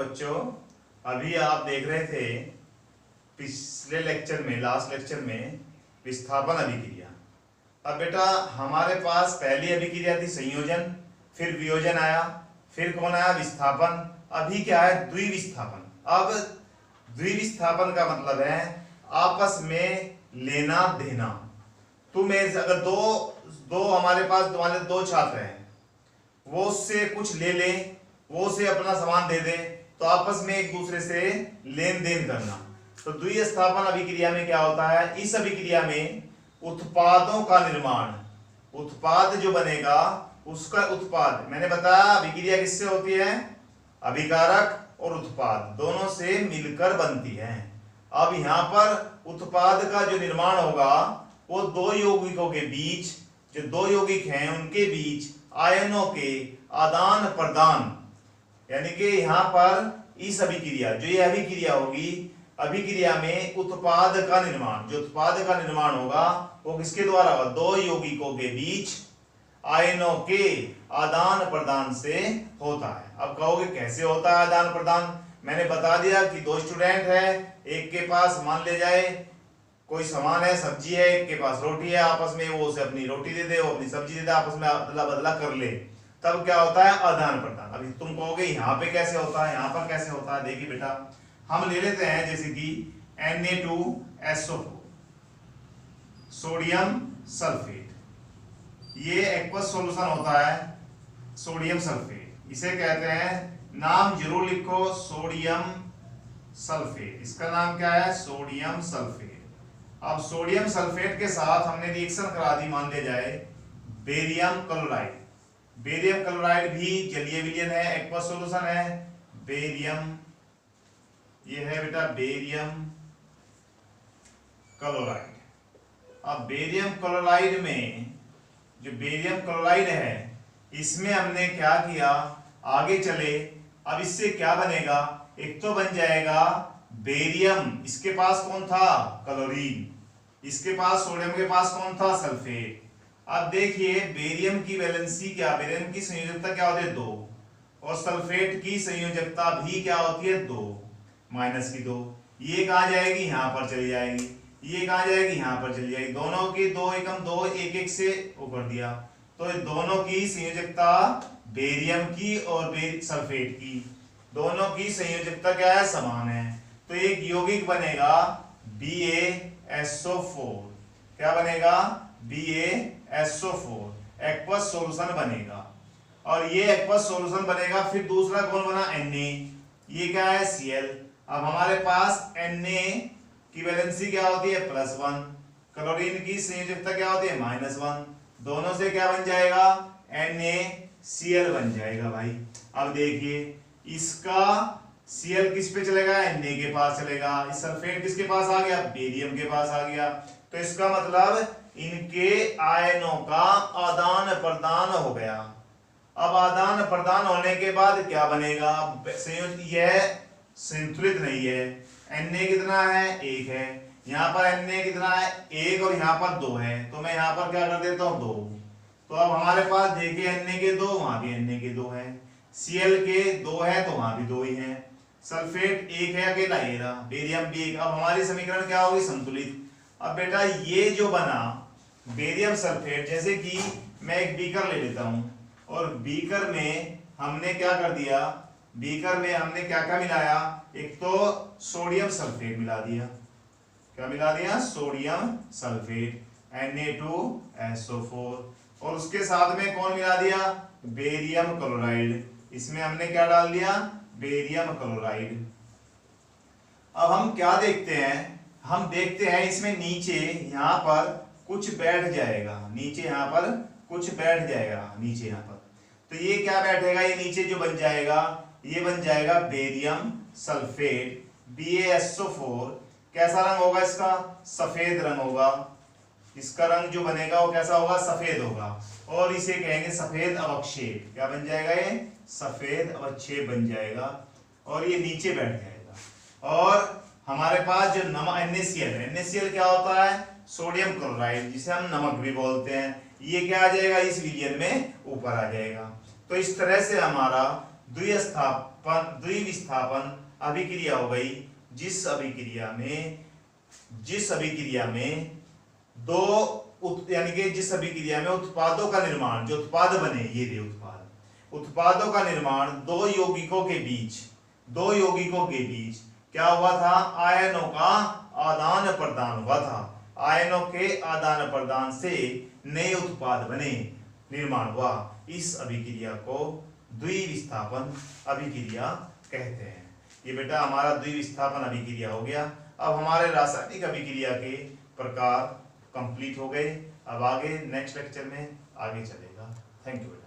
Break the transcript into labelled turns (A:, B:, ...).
A: बच्चों, अभी आप देख रहे थे पिछले लेक्चर में, लास्ट लेक्चर में विस्थापन अभिक्रिया। अब बेटा हमारे पास पहली अभिक्रिया थी संयोजन, फिर वियोजन आया, फिर कौन आया? विस्थापन। अभी क्या है? द्विविस्थापन। अब द्विविस्थापन का मतलब है आपस में लेना देना। तुम्हें अगर दो हमारे पास तुम्हारे दो छात्र हैं, वो उससे कुछ ले लें, वो उसे अपना सामान दे दे, तो आपस में एक दूसरे से लेन देन करना। तो द्विस्थापन अभिक्रिया में क्या होता है? इस अभिक्रिया में उत्पादों का निर्माण, उत्पाद जो बनेगा उसका उत्पाद, मैंने बताया अभिक्रिया किससे होती है? अभिकारक और उत्पाद दोनों से मिलकर बनती है। अब यहां पर उत्पाद का जो निर्माण होगा वो दो यौगिकों के बीच, जो दो यौगिक हैं उनके बीच आयनों के आदान प्रदान, यानी कि यहां पर इस अभिक्रिया, जो ये अभिक्रिया होगी, अभिक्रिया में उत्पाद का निर्माण, जो उत्पाद का निर्माण होगा वो किसके द्वारा होगा? दो यौगिकों के बीच आयनों के आदान प्रदान से होता है। अब कहोगे कैसे होता है आदान प्रदान? मैंने बता दिया कि दो स्टूडेंट है, एक के पास मान ले जाए कोई सामान है, सब्जी है, एक के पास रोटी है, आपस में वो उसे अपनी रोटी दे दे, वो अपनी सब्जी दे दे, आपस में अदला बदला कर ले, तब क्या होता है? आदान प्रदान। अभी तुम कहोगे यहाँ पे कैसे होता है, यहाँ पर कैसे होता है? देखिए बेटा, हम ले लेते हैं जैसे कि Na2SO4, सोडियम सल्फेट, ये एक्वस सॉल्यूशन होता है सोडियम सल्फेट, इसे कहते हैं, नाम जरूर लिखो, सोडियम सल्फेट। इसका नाम क्या है? Sodium sulphate. अब सोडियम सल्फेट के साथ हमने रिएक्शन करा दी, मान ले जाए बेरियम क्लोराइड। बेरियम क्लोराइड भी जलीय विलयन है, एक्वस सॉल्यूशन है, बेरियम, ये है बेटा बेरियम क्लोराइड। अब बेरियम क्लोराइड में, जो बेरियम क्लोराइड है, इसमें हमने क्या किया? आगे चले, अब इससे क्या बनेगा? एक तो बन जाएगा बेरियम, इसके पास कौन था? क्लोरीन, इसके पास सोडियम के पास कौन था? सल्फेट। अब देखिए बेरियम की वैलेंसी क्या, बेरियम की संयोजकता क्या होती है? 2, और सल्फेट की संयोजकता भी क्या होती है? 2, -2। ये कहां जाएगी? यहां पर चली जाएगी, ये कहां जाएगी? यहां पर चली जाएगी। दोनों की 2 एकम 2, 1 1 से वो कर दिया, तो दोनों की संयोजकता बेरियम की और सल्फेट की, दोनों की संयोजकता क्या है? समान है। तो एक यौगिक बनेगा BaSO4, क्या बनेगा? BaSO4, एक्वस सॉल्यूशन बनेगा। और ये एक्वस सॉल्यूशन बनेगा, फिर दूसरा कौन बना? Na, ये क्या है? Cl। अब हमारे पास Na की वैलेंसी क्या होती है? +1, क्लोरीन की संयोजकता क्या होती है? -1, दोनों से क्या बन जाएगा? NaCl बन जाएगा भाई। अब देखिए इसका Cl किस पे चलेगा? Na के पास चलेगा, इस सल्फेट किसके पास आ गया? बेरियम के पास आ गया। तो इसका मतलब इनके आयनों का आदान प्रदान हो गया। अब आदान प्रदान होने के बाद क्या बनेगा? यह संतुलित नहीं है। Na कितना है? 1 है, यहाँ पर Na कितना है? 1, और यहाँ पर 2 है, तो मैं यहाँ पर क्या कर देता हूँ? 2। तो अब हमारे पास देखिए Na के 2, वहां भी Na के 2 है, Cl के 2 है, तो वहां भी 2 ही है, सल्फेट 1 है अकेला, ये रहा, बेरियम भी 1। अब हमारी समीकरण क्या होगी? संतुलित। अब बेटा ये जो बना बेरियम सल्फेट, जैसे कि मैं एक बीकर ले लेता हूं, और बीकर में हमने क्या कर दिया? बीकर में हमने क्या क्या मिलाया? एक तो सोडियम सल्फेट मिला दिया, क्या मिला दिया? सोडियम सल्फेट, Na2SO4, और उसके साथ में कौन मिला दिया? बेरियम क्लोराइड, इसमें हमने क्या डाल दिया? Barium chloride. अब हम क्या देखते हैं? हम देखते हैं इसमें नीचे यहाँ पर कुछ बैठ जाएगा, नीचे यहाँ पर कुछ बैठ जाएगा, नीचे यहाँ पर, तो ये क्या बैठेगा? ये नीचे जो बन जाएगा, ये बन जाएगा बेरियम सल्फेट, BaSO4। कैसा रंग होगा इसका? सफेद रंग होगा, इसका रंग जो बनेगा वो कैसा होगा? सफेद होगा, और इसे कहेंगे सफेद अवक्षेप। क्या बन जाएगा? ये सफेद अवक्षेप बन जाएगा, और ये नीचे बैठ जाएगा। और हमारे पास जो NaCl है, NaCl क्या होता है? सोडियम क्लोराइड, जिसे हम नमक भी बोलते हैं, ये क्या आ जाएगा? इस विलयन में ऊपर आ जाएगा। तो इस तरह से हमारा द्विविस्थापन अभिक्रिया हो गई जिस अभिक्रिया में यानी कि जिस अभिक्रिया में उत्पादों का निर्माण, जो उत्पाद बने, ये रे उत्पादों का निर्माण दो यौगिकों के बीच क्या हुआ था? आयनों का आदान प्रदान हुआ था। आयनों के आदान प्रदान से नए उत्पाद बने, निर्माण हुआ। इस अभिक्रिया को द्विविस्थापन अभिक्रिया कहते हैं। ये बेटा हमारा द्विविस्थापन अभिक्रिया हो गया। अब हमारे रासायनिक अभिक्रिया के प्रकार कंप्लीट हो गए। अब आगे नेक्स्ट लेक्चर में आगे चलेगा। Thank you.